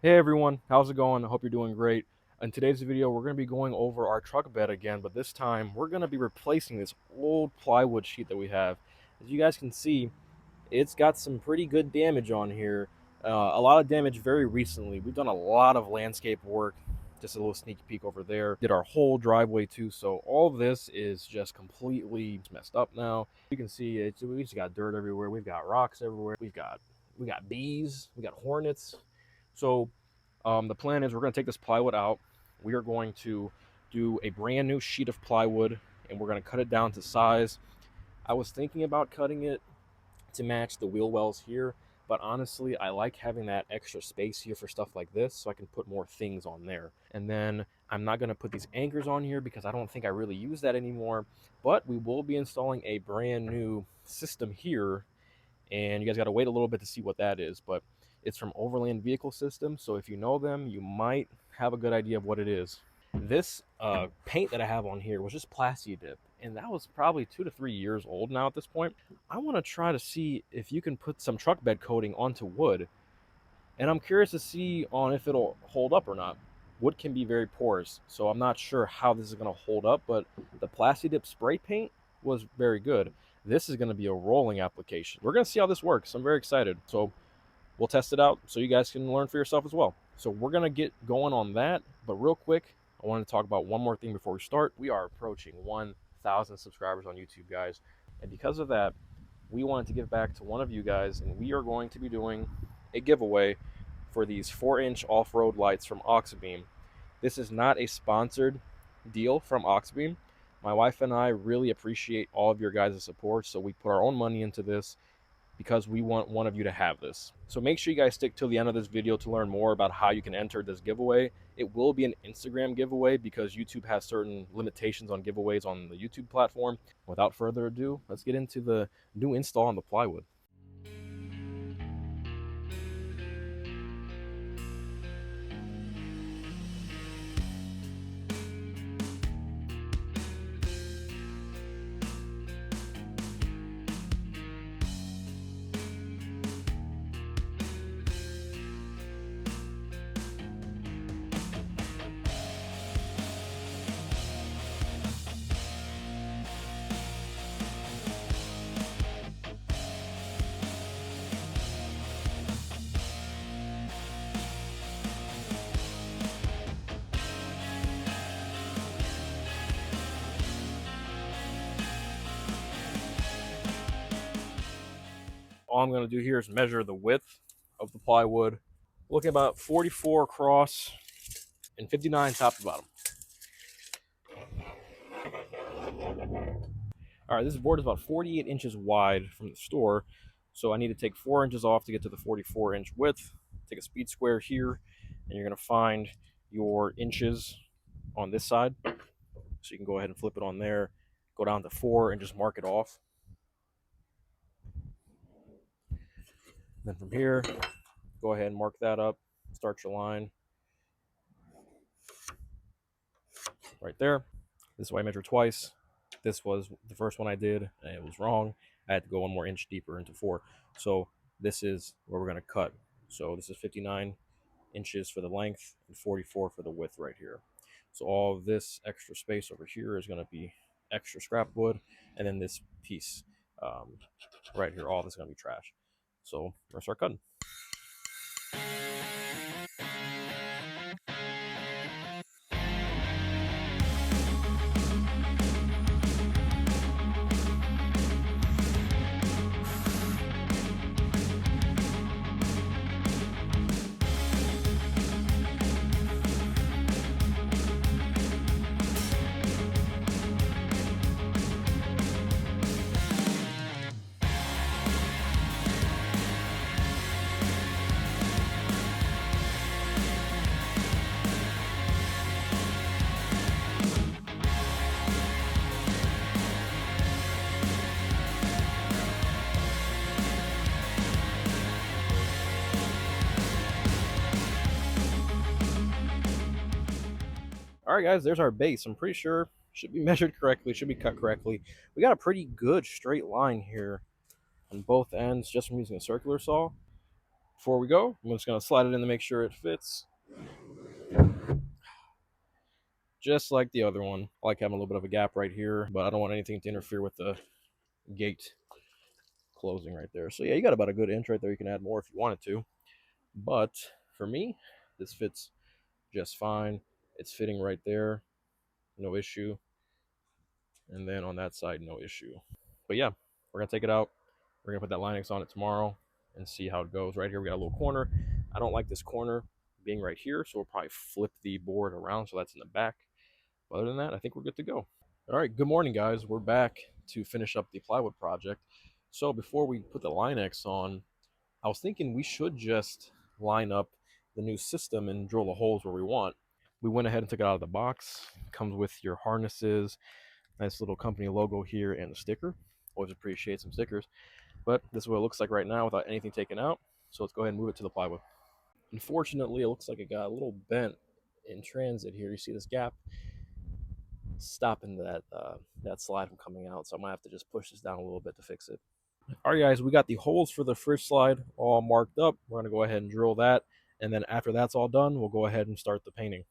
Hey everyone, how's it going? I hope you're doing great. In today's video, we're going to be going over our truck bed again, but this time we're going to be replacing this old plywood sheet that we have. As you guys can see, it's got some pretty good damage on here. A lot of damage very recently. We've done a lot of landscape work. Just a little sneak peek over there. Did our whole driveway too, so all of this is just completely messed up now. You can see we just got dirt everywhere. We've got rocks everywhere. We got bees. We got hornets. So the plan is we're going to take this plywood out. We are going to do a brand new sheet of plywood, and we're going to cut it down to size. I was thinking about cutting it to match the wheel wells here, but honestly, I like having that extra space here for stuff like this so I can put more things on there. And then I'm not going to put these anchors on here because I don't think I really use that anymore, but we will be installing a brand new system here, and you guys got to wait a little bit to see what that is, but it's from Overland Vehicle Systems, so if you know them, you might have a good idea of what it is. This paint that I have on here was just Plasti Dip, and that was probably 2 to 3 years old now at this point. I want to try to see if you can put some truck bed coating onto wood, and I'm curious to see on if it'll hold up or not. Wood can be very porous, so I'm not sure how this is going to hold up, but the Plasti Dip spray paint was very good. This is going to be a rolling application. We're going to see how this works. I'm very excited. So we'll test it out so you guys can learn for yourself as well. So we're going to get going on that, but real quick, I wanted to talk about one more thing before we start. We are approaching 1,000 subscribers on YouTube, guys, and because of that, we wanted to give back to one of you guys, and we are going to be doing a giveaway for these 4-inch off-road lights from Oxbeam. This is not a sponsored deal from Oxbeam. My wife and I really appreciate all of your guys' support, so we put our own money into this because we want one of you to have this. So make sure you guys stick till the end of this video to learn more about how you can enter this giveaway. It will be an Instagram giveaway because YouTube has certain limitations on giveaways on the YouTube platform. Without further ado, let's get into the new install on the plywood. All I'm going to do here is measure the width of the plywood. Looking about 44 across and 59 top to bottom. All right, this board is about 48 inches wide from the store, so I need to take 4 inches off to get to the 44-inch width. Take a speed square here, and you're going to find your inches on this side. So you can go ahead and flip it on there, go down to 4, and just mark it off. Then from here, go ahead and mark that up, start your line right there. This is why I measure twice. This was the first one I did, and it was wrong. I had to go 1 more inch deeper into 4. So this is where we're going to cut. So this is 59 inches for the length and 44 for the width right here. So all of this extra space over here is going to be extra scrap wood, and then this piece right here, all this is going to be trash. So we're going to start cutting. All right, guys, there's our base. I'm pretty sure should be measured correctly, should be cut correctly. We got a pretty good straight line here on both ends just from using a circular saw. Before we go, I'm just going to slide it in to make sure it fits. Just like the other one. I like having a little bit of a gap right here, but I don't want anything to interfere with the gate closing right there. So yeah, you got about a good inch right there. You can add more if you wanted to. But for me, this fits just fine. It's fitting right there. No issue. And then on that side, no issue. But yeah, we're going to take it out. We're going to put that Linex on it tomorrow and see how it goes. Right here, we got a little corner. I don't like this corner being right here, so we'll probably flip the board around so that's in the back. But other than that, I think we're good to go. All right, good morning, guys. We're back to finish up the plywood project. So before we put the Linex on, I was thinking we should just line up the new system and drill the holes where we want. We went ahead and took it out of the box. It comes with your harnesses, nice little company logo here, and a sticker. Always appreciate some stickers. But this is what it looks like right now without anything taken out. So let's go ahead and move it to the plywood. Unfortunately, it looks like it got a little bent in transit here. You see this gap stopping that slide from coming out. So I might have to just push this down a little bit to fix it. All right, guys, we got the holes for the first slide all marked up. We're going to go ahead and drill that. And then after that's all done, we'll go ahead and start the painting.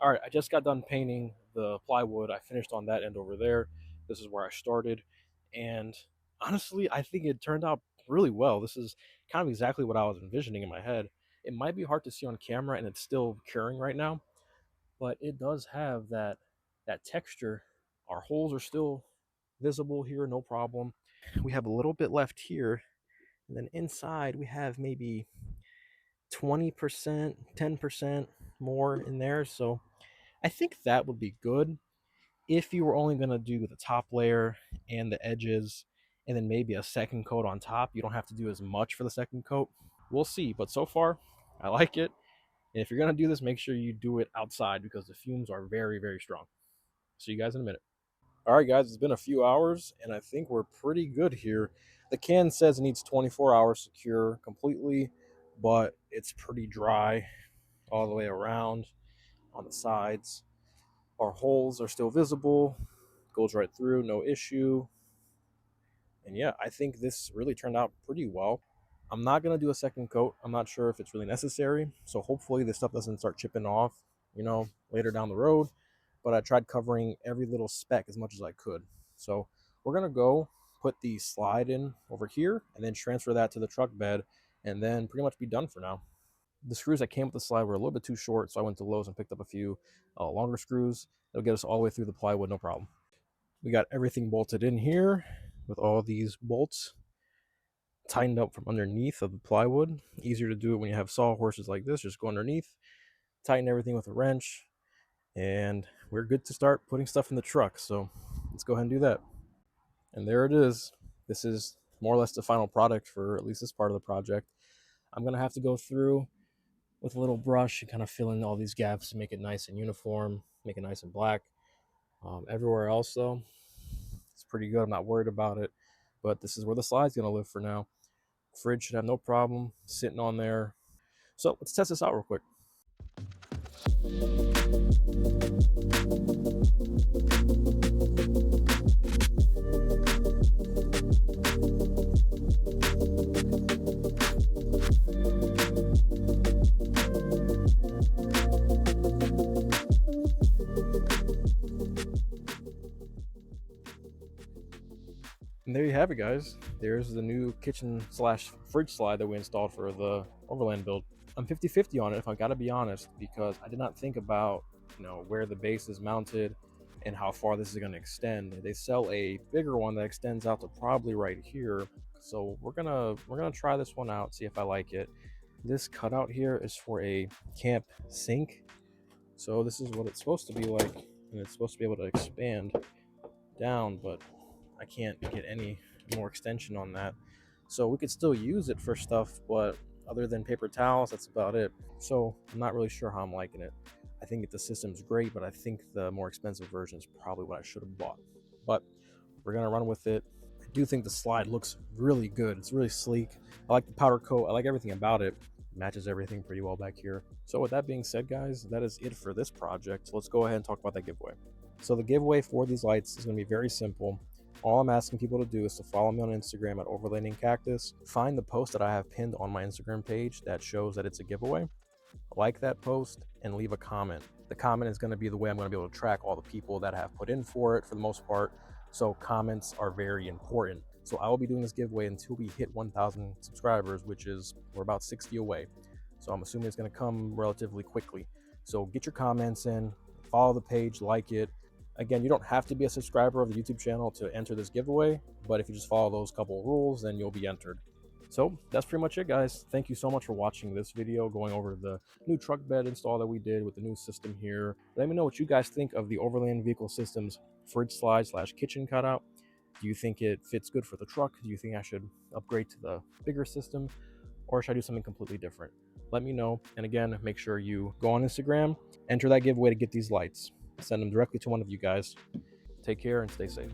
All right, I just got done painting the plywood. I finished on that end over there. This is where I started. And honestly, I think it turned out really well. This is kind of exactly what I was envisioning in my head. It might be hard to see on camera and it's still curing right now, but it does have that texture. Our holes are still visible here, no problem. We have a little bit left here, and then inside we have maybe 20%, 10% more in there. So I think that would be good if you were only going to do the top layer and the edges and then maybe a second coat on top. You don't have to do as much for the second coat. We'll see, but so far I like it. And if you're going to do this, make sure you do it outside because the fumes are very, very strong. See you guys in a minute. All right, guys, it's been a few hours and I think we're pretty good here. The can says it needs 24 hours to cure completely, but it's pretty dry all the way around on the sides. Our holes are still visible, goes right through, no issue. And yeah, I think this really turned out pretty well. I'm not going to do a second coat. I'm not sure if it's really necessary. So hopefully this stuff doesn't start chipping off, later down the road. But I tried covering every little speck as much as I could. So we're going to go put the slide in over here and then transfer that to the truck bed and then pretty much be done for now. The screws that came with the slide were a little bit too short, so I went to Lowe's and picked up a few longer screws. That'll get us all the way through the plywood, no problem. We got everything bolted in here with all these bolts tightened up from underneath of the plywood. Easier to do it when you have sawhorses like this. Just go underneath, tighten everything with a wrench, and we're good to start putting stuff in the truck. So let's go ahead and do that. And there it is. This is more or less the final product for at least this part of the project. I'm going to have to go through with a little brush and kind of fill in all these gaps to make it nice and uniform, make it nice and black. Everywhere else, though, it's pretty good. I'm not worried about it. But this is where the slide's going to live for now. Fridge should have no problem sitting on there. So let's test this out real quick. And there you have it, guys. There's the new kitchen slash fridge slide that we installed for the Overland build. I'm 50-50 on it, if I gotta be honest, because I did not think about, where the base is mounted and how far this is going to extend. They sell a bigger one that extends out to probably right here. So we're gonna try this one out, see if I like it. This cutout here is for a camp sink. So this is what it's supposed to be like, and it's supposed to be able to expand down, but I can't get any more extension on that. So we could still use it for stuff, but other than paper towels, that's about it. So I'm not really sure how I'm liking it. I think the system's great, but I think the more expensive version is probably what I should have bought. But we're gonna run with it. I do think the slide looks really good. It's really sleek. I like the powder coat. I like everything about it. It matches everything pretty well back here. So with that being said, guys, that is it for this project. So let's go ahead and talk about that giveaway. So the giveaway for these lights is gonna be very simple. All I'm asking people to do is to follow me on Instagram at Overland Cactus. Find the post that I have pinned on my Instagram page that shows that it's a giveaway. Like that post and leave a comment. The comment is going to be the way I'm going to be able to track all the people that have put in for it for the most part. So comments are very important. So I will be doing this giveaway until we hit 1,000 subscribers, which is we're about 60 away. So I'm assuming it's going to come relatively quickly. So get your comments in, follow the page, like it. Again, you don't have to be a subscriber of the YouTube channel to enter this giveaway, but if you just follow those couple of rules, then you'll be entered. So that's pretty much it, guys. Thank you so much for watching this video, going over the new truck bed install that we did with the new system here. Let me know what you guys think of the Overland Vehicle Systems fridge slide slash kitchen cutout. Do you think it fits good for the truck? Do you think I should upgrade to the bigger system? Or should I do something completely different? Let me know. And again, make sure you go on Instagram, enter that giveaway to get these lights. Send them directly to one of you guys. Take care and stay safe.